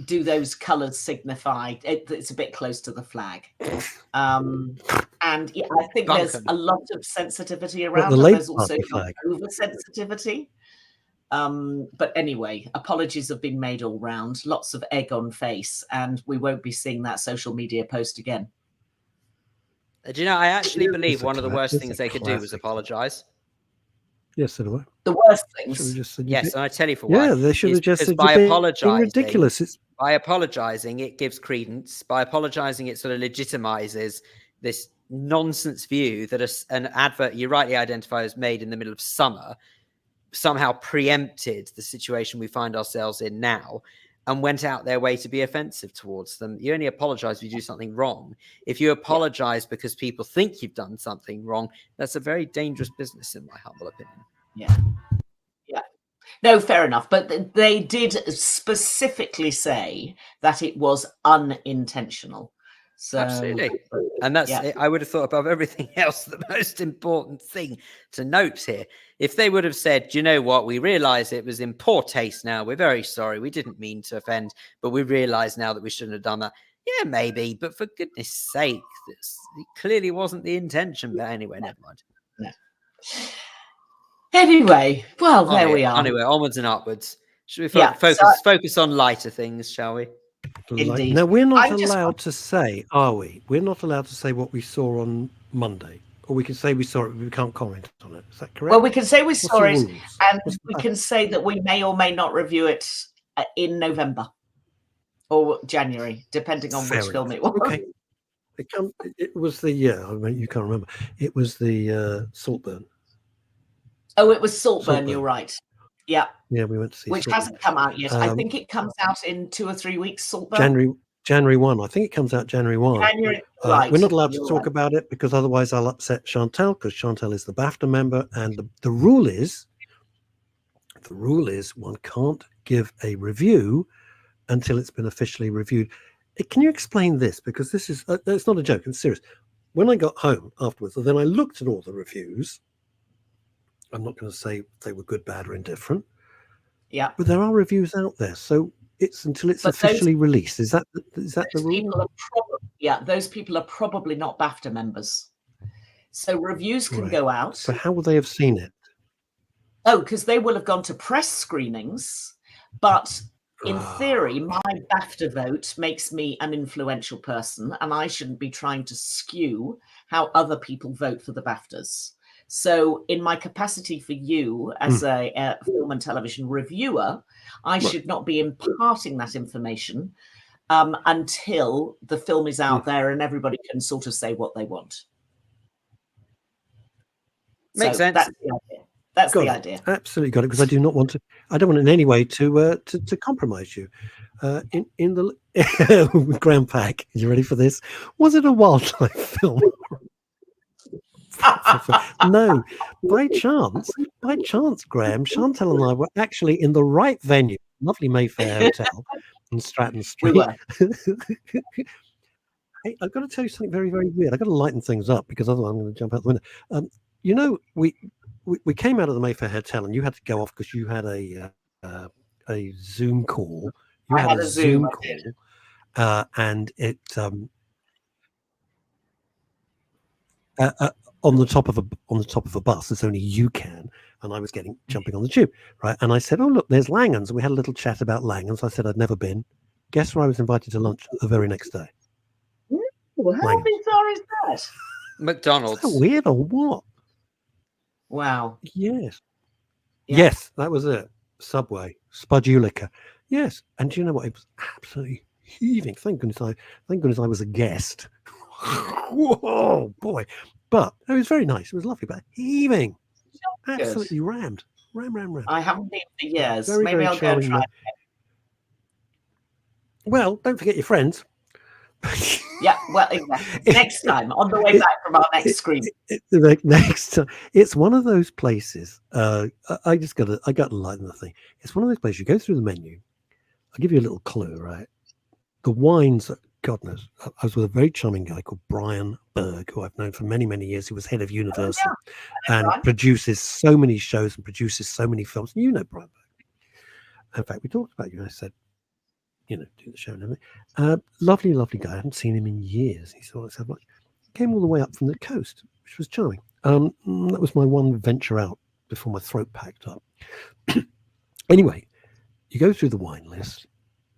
do those colours signify?" It's a bit close to the flag. And I think there's a lot of sensitivity around it. There's also oversensitivity. But anyway, apologies have been made all round, lots of egg on face, and we won't be seeing that social media post again. Do you know, I actually believe one of the worst things they could do was apologise. Yes, so do I. The worst things. Yes, and I tell you for why. Yeah, they should have just said by apologising. Ridiculous. By apologising, it gives credence. By apologising, it sort of legitimises this nonsense view that an advert you rightly identify as made in the middle of summer somehow preempted the situation we find ourselves in now and went out their way to be offensive towards them. You only apologize if you do something wrong. If you apologize because people think you've done something wrong, that's a very dangerous business, in my humble opinion. Yeah. No, fair enough. But they did specifically say that it was unintentional. So, absolutely. And that's, I would have thought above everything else, the most important thing to note here. If they would have said, do you know what, we realize it was in poor taste now. We're very sorry. We didn't mean to offend, but we realize now that we shouldn't have done that. Yeah, maybe. But for goodness sake, it clearly wasn't the intention. But anyway, never mind. No. Anyway, well, there we are. Anyway, onwards and upwards. Should we focus on lighter things, shall we? Indeed. Now, we're not allowed to say, are we? We're not allowed to say what we saw on Monday. Or we can say we saw it, but we can't comment on it. Is that correct? Well, we can say we saw it, and we can say that we may or may not review it in November or January, depending on which film it was. Okay. It was the, I mean, you can't remember. It was the Saltburn. Oh, it was Saltburn, you're right. Yeah. Yeah, we went to see Which Saltburn. hasn't come out yet. I think it comes out in 2 or 3 weeks, Saltburn. January 1. I think it comes out January 1. Right. We're not allowed to talk about it because otherwise I'll upset Chantal, because Chantal is the BAFTA member, and the rule is one can't give a review until it's been officially reviewed. Can you explain this? Because this is it's not a joke, it's serious. When I got home afterwards, then I looked at all the reviews. I'm not going to say they were good, bad, or indifferent. Yeah. But there are reviews out there, so it's until it's officially released. Is that the rule? Those people are probably not BAFTA members. So reviews can go out. So how will they have seen it? Oh, because they will have gone to press screenings, but in theory, my BAFTA vote makes me an influential person, and I shouldn't be trying to skew how other people vote for the BAFTAs. So in my capacity for you as a film and television reviewer, I should not be imparting that information until the film is out there and everybody can sort of say what they want. Makes sense. That's the idea. That's the idea. Absolutely got it, because I do not want to. I don't want in any way to compromise you. In the Grand Pack, are you ready for this? Was it a wildlife film? No, by chance, Graham, Chantal and I were actually in the right venue, lovely Mayfair Hotel on Stratton Street. Hey, I've got to tell you something very, very weird. I've got to lighten things up because otherwise I'm going to jump out the window. You know, we came out of the Mayfair Hotel and you had to go off because you had a Zoom call. You had a Zoom call, and it on the top of a bus. It's only you can, and I was jumping on the tube, right? And I said, "Oh look, there's Langhams." And we had a little chat about Langhams. I said I'd never been. Guess where I was invited to lunch the very next day? Well, how bizarre is that? McDonald's. Is that weird or what? Wow. Yes. Yeah. Yes, that was it. Subway, Spudulica. Yes, and do you know what? It was absolutely heaving. Thank goodness I was a guest. Whoa, boy! But it was very nice. It was lovely, but heaving. Absolutely rammed. Ram. I haven't been for years. Very, Maybe I'll go and try. Well, don't forget your friends. Yeah, well, exactly. Next time on the way back from our next screen. Next time, it's one of those places. I got to lighten the thing. It's one of those places. You go through the menu. I'll give you a little clue, right? The wines, God knows. I was with a very charming guy called Brian Berg, who I've known for many, many years. He was head of Universal and produces so many shows and produces so many films. You know Brian Berg. In fact, we talked about you. I said, do the show and everything. Lovely guy. I haven't seen him in years. He saw us so much. Came all the way up from the coast, which was charming. That was my one venture out before my throat packed up. Anyway, you go through the wine list,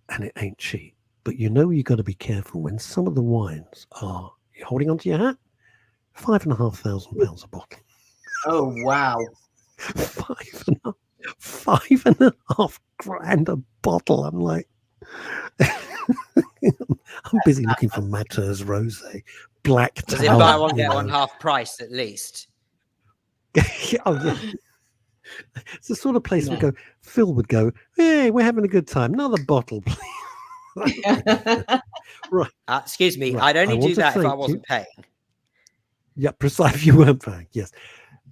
and it ain't cheap. But you got to be careful when some of the wines are. You're holding onto your hat. £5,500 a bottle. Oh wow! £5,500 a bottle. I'm like, I'm busy looking for Mateus Rosé, Black Tower. Does it buy one get one half price at least? Oh yeah. It's the sort of place Phil would go, hey, we're having a good time. Another bottle, please. Right. Excuse me, right. I'd only do that if I wasn't paying. Yeah, precisely. If you weren't paying, yes.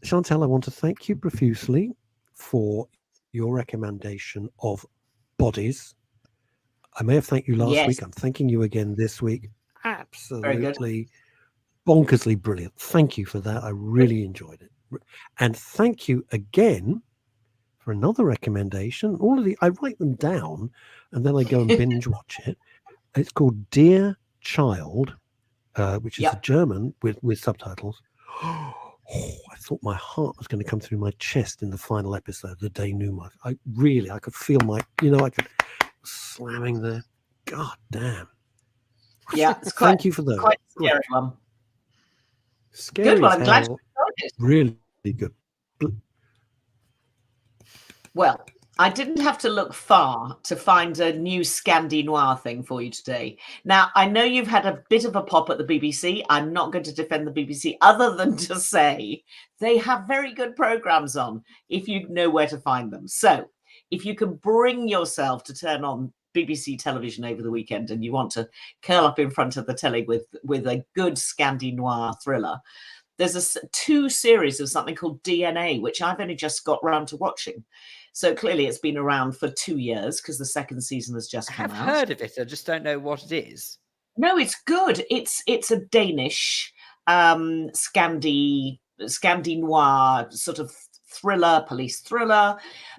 Chantal, I want to thank you profusely for your recommendation of Bodies. I may have thanked you last week. I'm thanking you again this week. Absolutely bonkersly brilliant. Thank you for that. I really enjoyed it. And thank you again for another recommendation. I write them down and then I go and binge watch it. It's called Dear Child, which is a German with subtitles. Oh, I thought my heart was going to come through my chest in the final episode, the denouement. I could feel I could slamming there. God damn. Yeah, it's thank you for those. Quite a scary one. Scary good. Well, I'm glad you enjoyed it. Really good. Well, I didn't have to look far to find a new Scandi Noir thing for you today. Now, I know you've had a bit of a pop at the BBC. I'm not going to defend the BBC other than to say they have very good programs on if you know where to find them. So if you can bring yourself to turn on BBC television over the weekend and you want to curl up in front of the telly with a good Scandi Noir thriller, there's two series of something called DNA, which I've only just got round to watching. So clearly it's been around for 2 years because the second season has just come out. I've heard of it. I just don't know what it is. No, it's good. It's a Danish Scandi Noir sort of thriller, police thriller,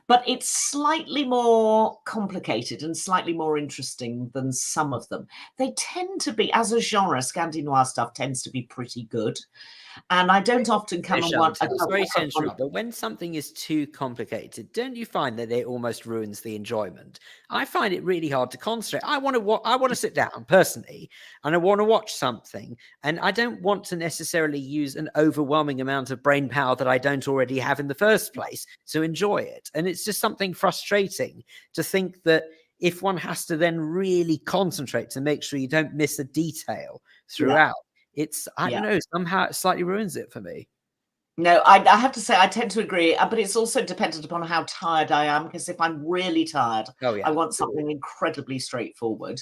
but it's slightly more complicated and slightly more interesting than some of them. They tend to be, as a genre, Scandi Noir stuff tends to be pretty good. And I don't often come and watch. Sorry to interrupt, but when something is too complicated, don't you find that it almost ruins the enjoyment? I find it really hard to concentrate. I want to sit down personally, and I want to watch something, and I don't want to necessarily use an overwhelming amount of brain power that I don't already have in the first place to enjoy it. And it's just something frustrating to think that if one has to then really concentrate to make sure you don't miss a detail throughout. I don't know, somehow it slightly ruins it for me. No, I have to say I tend to agree, but it's also dependent upon how tired I am, because if I'm really tired, I want something incredibly straightforward.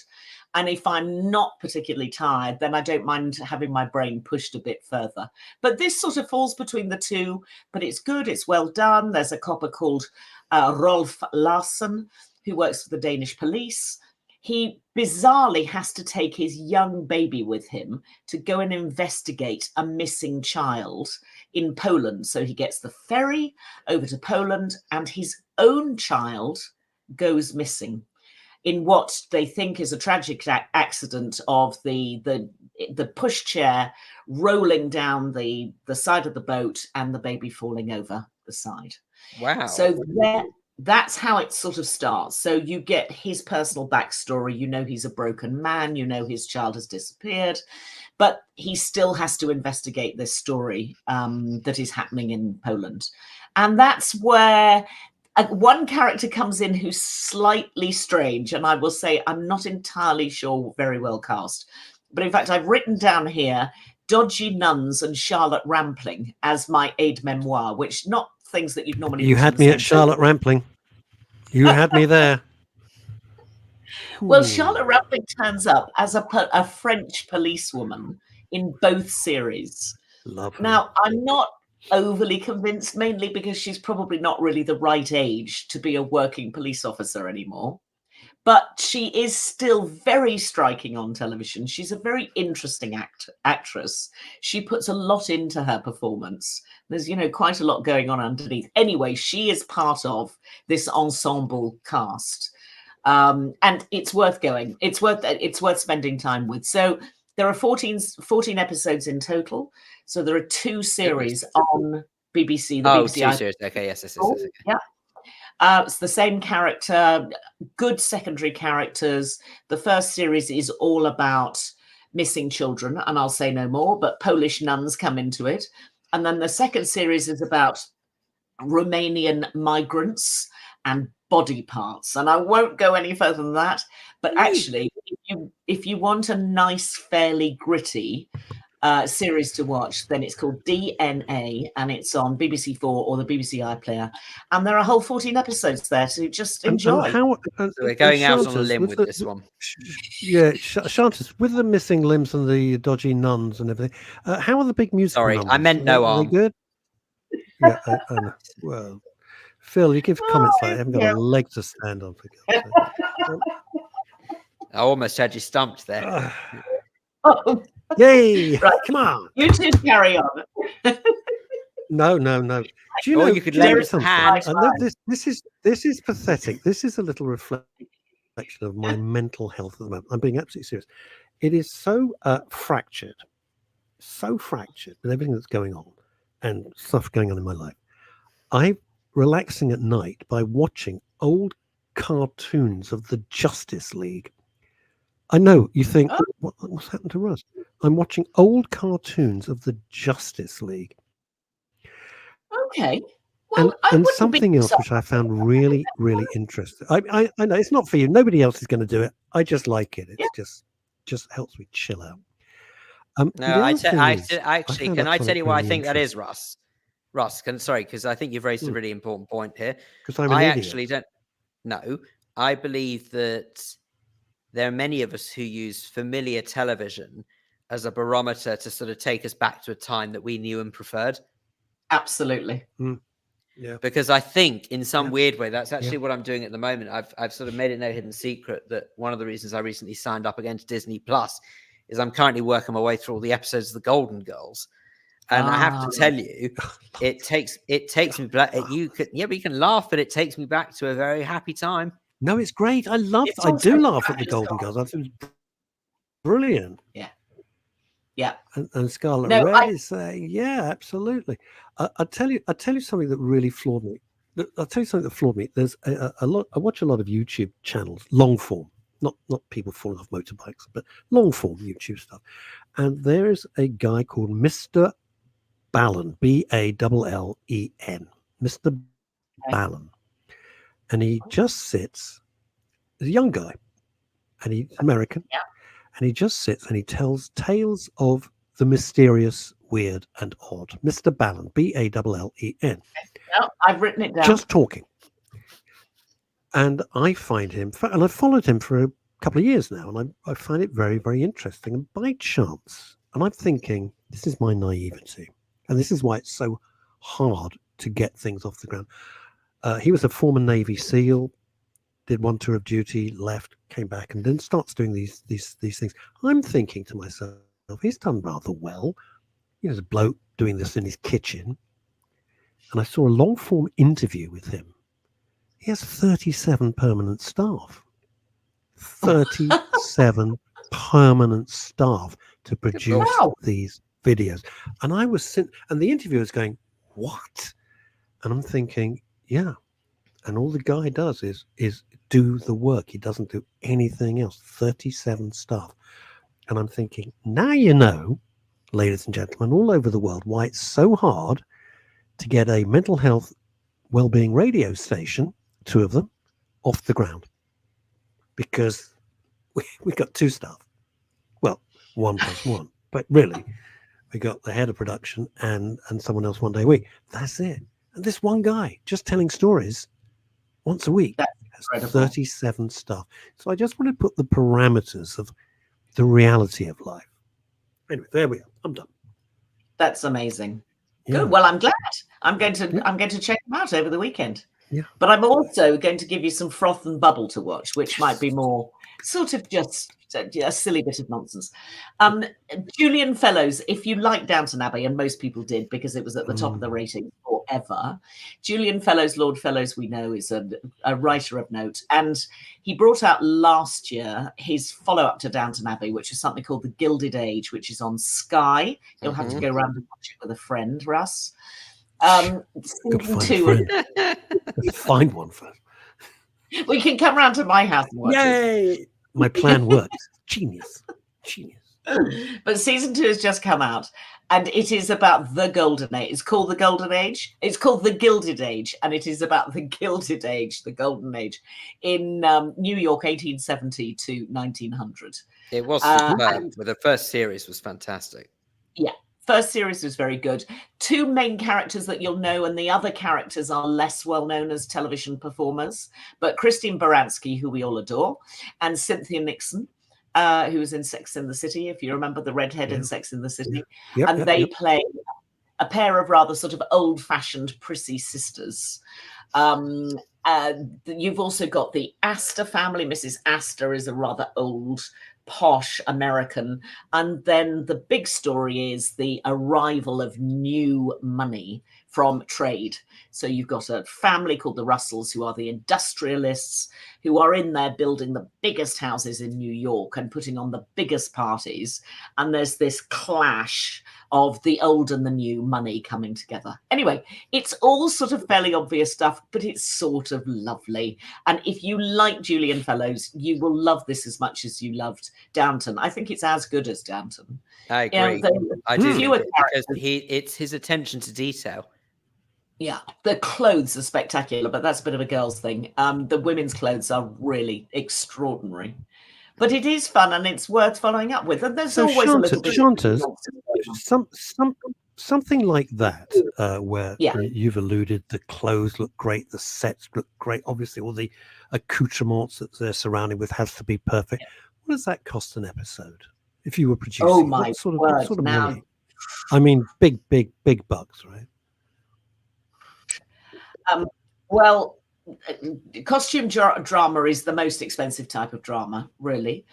And if I'm not particularly tired, then I don't mind having my brain pushed a bit further. But this sort of falls between the two, but it's good, it's well done. There's a copper called Rolf Larsen, who works for the Danish police. He bizarrely has to take his young baby with him to go and investigate a missing child in Poland. So he gets the ferry over to Poland and his own child goes missing in what they think is a tragic accident of the pushchair rolling down the side of the boat and the baby falling over the side. Wow. So that's how it sort of starts. So you get his personal backstory. You know he's a broken man. You know his child has disappeared. But he still has to investigate this story that is happening in Poland. And that's where one character comes in who's slightly strange. And I will say I'm not entirely sure very well cast. But in fact, I've written down here Dodgy Nuns and Charlotte Rampling as my aide-memoire, which not things that you'd normally... You had me at Charlotte Rampling. You had me there. Well, Charlotte Rampling turns up as a French policewoman in both series. Lovely. Now, I'm not overly convinced, mainly because she's probably not really the right age to be a working police officer anymore. But she is still very striking on television. She's a very interesting actress. She puts a lot into her performance. There's, quite a lot going on underneath. Anyway, she is part of this ensemble cast. And it's worth going. It's worth spending time with. So there are 14 episodes in total. So there are 2 series on BBC. BBC 2 series. Okay, yes. Yeah. It's the same character, good secondary characters. The first series is all about missing children, and I'll say no more, but Polish nuns come into it. And then the second series is about Romanian migrants and body parts. And I won't go any further than that. But actually, if you want a nice, fairly gritty series to watch, then it's called DNA, and it's on BBC4 or the BBC iPlayer. And there are a whole 14 episodes there to just enjoy. So we're going out on a limb with this one. Yeah, Chantal, with the missing limbs and the dodgy nuns and everything, how are the big musical Sorry, numbers? I meant no Are arm. they good? Yeah, well, Phil, you give comments like you haven't got a leg to stand on. For God's sake. I almost had you stumped there. Yay! Right. Come on. You two carry on. No. Do you Or know? you could do you know lend a something? hand. This is pathetic. This is a little reflection of my mental health at the moment. I'm being absolutely serious. It is so fractured with everything that's going on and stuff going on in my life. I'm relaxing at night by watching old cartoons of the Justice League. I know you think, what's happened to Russ? I'm watching old cartoons of the Justice League. Okay. Well, and something else which I found really, really interesting. I know it's not for you. Nobody else is going to do it. I just like it. It's just helps me chill out. No, actually, can I tell you why I think that is, Russ? Russ, because I think you've raised a really important point here. Because I'm an idiot. Actually don't. No, I believe that there are many of us who use familiar television as a barometer to sort of take us back to a time that we knew and preferred. Absolutely. Yeah. Because I think in some weird way, that's actually what I'm doing at the moment. I've sort of made it no hidden secret that one of the reasons I recently signed up again to Disney Plus is I'm currently working my way through all the episodes of the Golden Girls. And I have to tell you, it takes me back. You can laugh, but it takes me back to a very happy time. No, it's great. I do laugh at the Golden Girls. I think it's brilliant. Yeah. And Scarlet Red is saying, yeah, absolutely. I'll tell you something that really floored me. There's a lot. I watch a lot of YouTube channels, long form, not people falling off motorbikes, but long form YouTube stuff. And there's a guy called Mr. Ballen, Ballen, Mr. Ballen, and he just sits. He's a young guy, and he's American. Yeah. And he just sits and he tells tales of the mysterious, weird, and odd. Mr. Ballen, Ballen. No, I've written it down. Just talking. And I find him, and I've followed him for a couple of years now, and I find it very, very interesting. And by chance, and I'm thinking, this is my naivety, and this is why it's so hard to get things off the ground. He was a former Navy SEAL, did one tour of duty, left, came back, and then starts doing these things. I'm thinking to myself, he's done rather well. There's a bloke doing this in his kitchen. And I saw a long form interview with him. He has 37 permanent staff. 37 permanent staff to produce these videos. And I was and the interviewer was going, what? And I'm thinking, yeah. And all the guy does is do the work. He doesn't do anything else. 37 staff. And I'm thinking, now you know, ladies and gentlemen, all over the world, why it's so hard to get a mental health well-being radio station, 2 of them, off the ground. Because we got 2 staff. Well, 1 + 1. But really, we got the head of production and someone else 1 day a week. That's it. And this one guy just telling stories once a week has 37 staff. So I just want to put the parameters of the reality of life. Anyway, there we are. I'm done. That's amazing. Yeah. Good. Well, I'm glad. I'm going to check them out over the weekend. Yeah. But I'm also going to give you some Froth and Bubble to watch, which might be more sort of just a silly bit of nonsense. Julian Fellows, if you like Downton Abbey, and most people did because it was at the top of the rating forever, Julian Fellows, Lord Fellows, we know, is a writer of note. And he brought out last year his follow-up to Downton Abbey, which is something called The Gilded Age, which is on Sky. You'll have to go around and watch it with a friend, Russ. Season 2. Find one first. We can come round to my house and watch it. My plan works. Genius. But season 2 has just come out, and it is about the Golden Age. It's called the Golden Age. It's called the Gilded Age, and it is about the Gilded Age, the Golden Age, in New York, 1870 to 1900. It was superb. The first series was fantastic. Yeah. First series was very good. 2 main characters that you'll know, and the other characters are less well known as television performers. But Christine Baranski, who we all adore, and Cynthia Nixon, who was in Sex and the City, if you remember the redhead in Sex and the City. They play a pair of rather sort of old-fashioned prissy sisters. You've also got the Astor family. Mrs. Astor is a rather old, posh American, and then the big story is the arrival of new money from trade. So you've got a family called the Russells, who are the industrialists, who are in there building the biggest houses in New York and putting on the biggest parties, and there's this clash of the old and the new money coming together. Anyway, it's all sort of fairly obvious stuff, but it's sort of lovely. And if you like Julian Fellowes, you will love this as much as you loved Downton. I think it's as good as Downton. I agree. I do, because it's his attention to detail. Yeah, the clothes are spectacular, but that's a bit of a girl's thing. The women's clothes are really extraordinary. But it is fun, and it's worth following up with. And there's always a little bit something like that, where you've alluded, the clothes look great, the sets look great. Obviously, all the accoutrements that they're surrounded with has to be perfect. What does that cost an episode if you were producing? Oh my what sort of money? I mean, big bucks, right? Well, costume drama is the most expensive type of drama, really.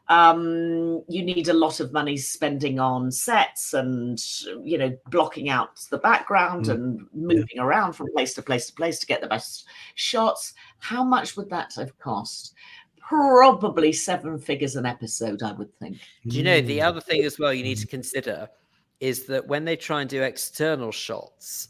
You need a lot of money spending on sets and, blocking out the background and moving around from place to place to place to get the best shots. How much would that have cost? Probably 7 figures an episode, I would think. Do you know, the other thing as well you need to consider is that when they try and do external shots,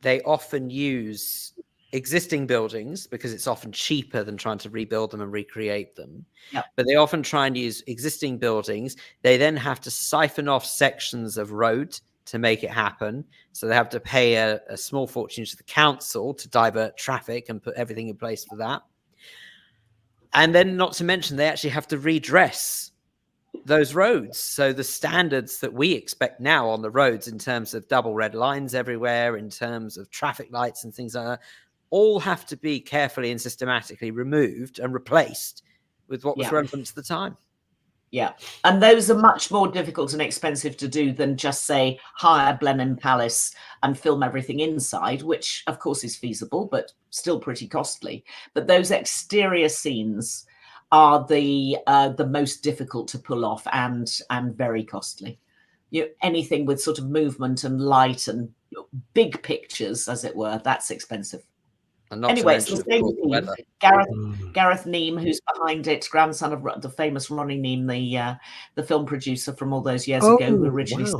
they often use existing buildings because it's often cheaper than trying to rebuild them and recreate them. Yep. But they often try and use existing buildings. They then have to siphon off sections of road to make it happen. So they have to pay a small fortune to the council to divert traffic and put everything in place for that. And then, not to mention, they actually have to redress those roads. So the standards that we expect now on the roads in terms of double red lines everywhere, in terms of traffic lights and things like that, all have to be carefully and systematically removed and replaced with what was relevant to the time. Yeah. And those are much more difficult and expensive to do than just, say, hire Blenheim Palace and film everything inside, which, of course, is feasible, but still pretty costly. But those exterior scenes are the most difficult to pull off and very costly. Anything with sort of movement and light and big pictures, as it were, that's expensive. Anyway, it's the same team. Gareth Neame, who's behind it, grandson of the famous Ronnie Neame, the film producer from all those years ago, who originally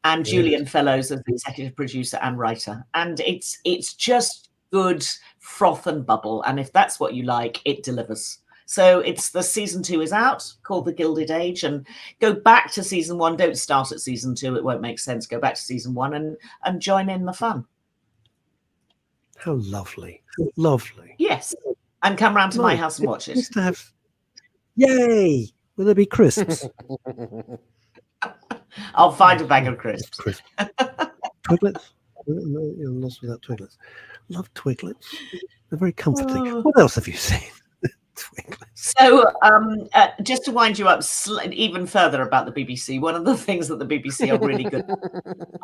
and Julian Fellowes as the executive producer and writer. And it's just good froth and bubble. And if that's what you like, it delivers. So it's the season 2 is out, called The Gilded Age, and go back to season 1. Don't start at season 2. It won't make sense. Go back to season 1 and join in the fun. How lovely. Lovely. Yes. And come round to my house and watch it. Yay! Will there be crisps? I'll find a bag of crisps. Twiglets? You're lost without Twiglets. Love Twiglets. They're very comforting. What else have you seen? Twiglets. So just to wind you up even further about the BBC, one of the things that the BBC are really good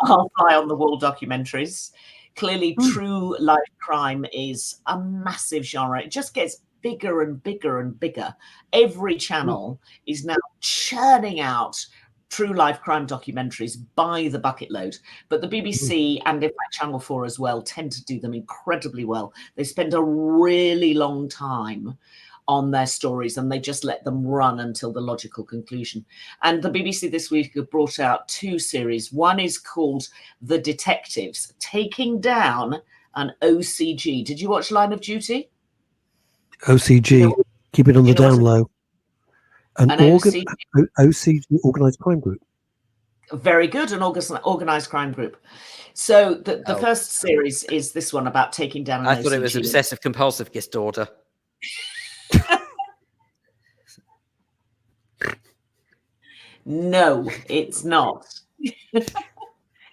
are fly-on-the-wall documentaries. Clearly, true life crime is a massive genre. It just gets bigger and bigger and bigger. Every channel is now churning out true life crime documentaries by the bucket load. But the BBC and in fact Channel 4 as well tend to do them incredibly well. They spend a really long time on their stories, and they just let them run until the logical conclusion. And the BBC this week have brought out 2 series. One is called The Detectives, taking down an OCG. Did you watch Line of Duty? OCG, keep it on the down low. An OCG, organised crime group. Very good, an organised crime group. So the first series is this one about taking down an OCG. I thought it was obsessive compulsive disorder. No, it's not.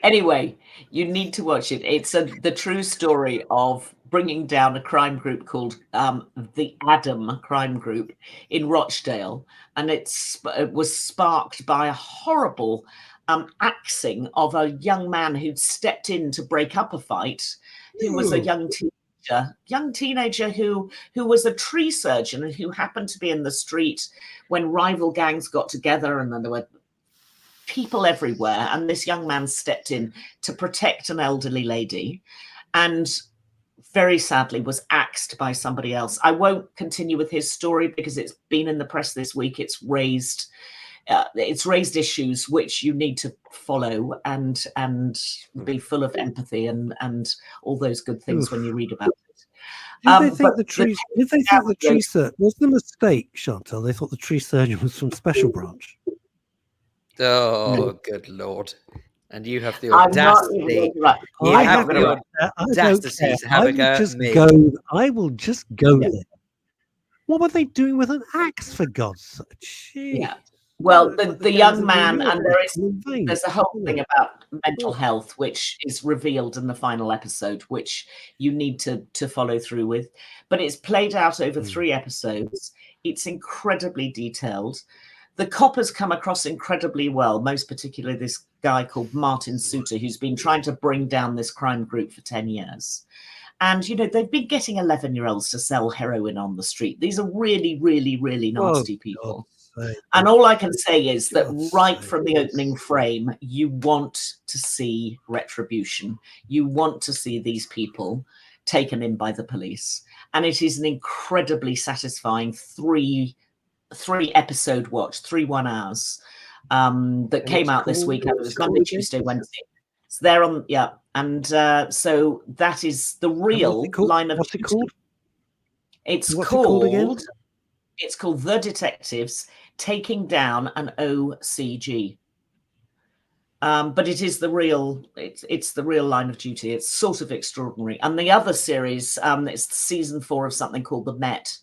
Anyway, you need to watch it. It's the true story of bringing down a crime group called the Adam Crime Group in Rochdale. And it was sparked by a horrible axing of a young man who'd stepped in to break up a fight, who was a young teenager who was a tree surgeon and who happened to be in the street when rival gangs got together, and then there were people everywhere, and this young man stepped in to protect an elderly lady and very sadly was axed by somebody else. I won't continue with his story because it's been in the press this week. It's raised issues which you need to follow and be full of empathy and all those good things when you read about it. Did they think the tree surgeon was the mistake, Chantal? They thought the tree surgeon was from Special Branch. Oh, no. Good Lord. And you have the audacity. I have the audacity to have a go at me. I will just go there. What were they doing with an axe, for God's sake? Yeah. Well, the young man, and there's a whole thing about mental health, which is revealed in the final episode, which you need to follow through with. But it's played out over 3 episodes. It's incredibly detailed. The coppers come across incredibly well, most particularly this guy called Martin Suter, who's been trying to bring down this crime group for 10 years. And, they've been getting 11-year-olds to sell heroin on the street. These are really, really, really nasty people. And all I can say is that right from the opening frame, you want to see retribution. You want to see these people taken in by the police. And it is an incredibly satisfying 3-episode watch, 3 1 hours that came out this week. It was Monday, Tuesday, Wednesday. So they're on, and so that is the real line of. What's it called? It's called The Detectives Taking Down an OCG. But it is the real. It's the real Line of Duty. It's sort of extraordinary. And the other series, it's season 4 of something called The Met,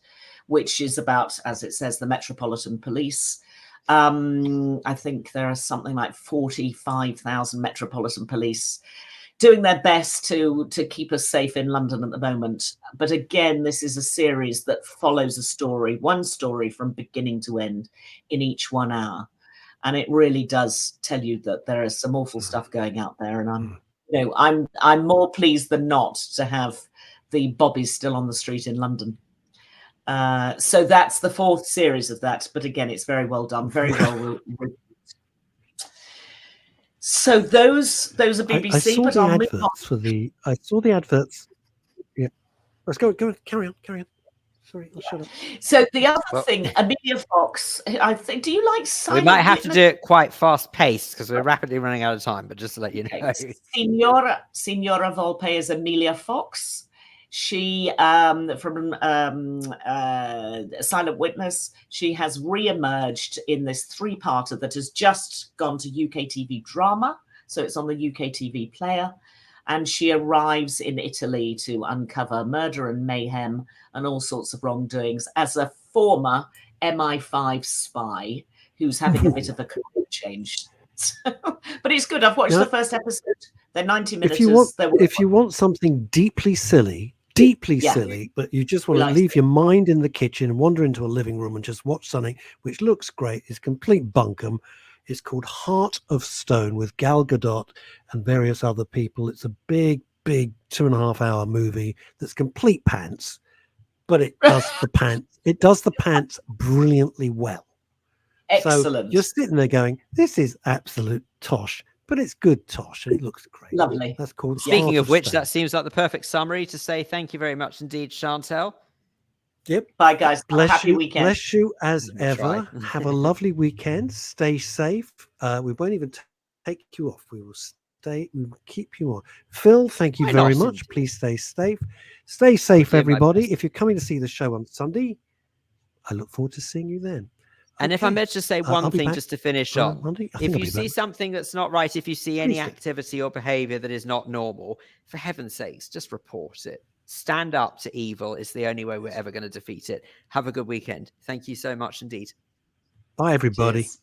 which is about, as it says, the Metropolitan Police. I think there are something like 45,000 Metropolitan Police doing their best to keep us safe in London at the moment. But again, this is a series that follows one story from beginning to end in each 1 hour. And it really does tell you that there is some awful stuff going out there. And I'm more pleased than not to have the bobbies still on the street in London. So that's the 4th series of that, but again, it's very well done, very well. So those are BBC. I saw the adverts I saw the adverts. Yeah, let's go. Carry on. Sorry, I'll shut up. So the other thing, Amelia Fox. I think. Do you like? We might have to do it quite fast paced because we're rapidly running out of time. But just to let you know, Signora Volpe is Amelia Fox. She, from Silent Witness, she has re-emerged in this 3-parter that has just gone to UK TV Drama. So it's on the UK TV player. And she arrives in Italy to uncover murder and mayhem and all sorts of wrongdoings as a former MI5 spy who's having a bit of a career change. But it's good. I've watched the first episode. They're 90 minutes. If you want something deeply silly, but you just want to leave your mind in the kitchen and wander into a living room and just watch something which looks great, it's complete bunkum. It's called Heart of Stone with Gal Gadot and various other people. It's a big 2.5-hour movie that's complete pants, but it does the pants. It does the pants brilliantly well. Excellent. So you're sitting there going, "This is absolute tosh." But it's good tosh and it looks great. Lovely. That's called. Speaking of which, that seems like the perfect summary to say thank you very much indeed, Chantal. Yep. Bye, guys. Have a happy you. weekend. Bless you as We'll try. ever. Have a lovely weekend. Stay safe. We won't even take you off. We will stay. We will keep you on. Phil, thank you Why very not, much. Cindy? Please stay safe. Stay safe, do my everybody. best. If you're coming to see the show on Sunday, I look forward to seeing you then. And if I may just say one thing just to finish on, Monday. if you see something that's not right, if you see any activity or behavior that is not normal, for heaven's sakes, just report it. Stand up to evil. It's the only way we're ever going to defeat it. Have a good weekend. Thank you so much indeed. Bye, everybody. Cheers.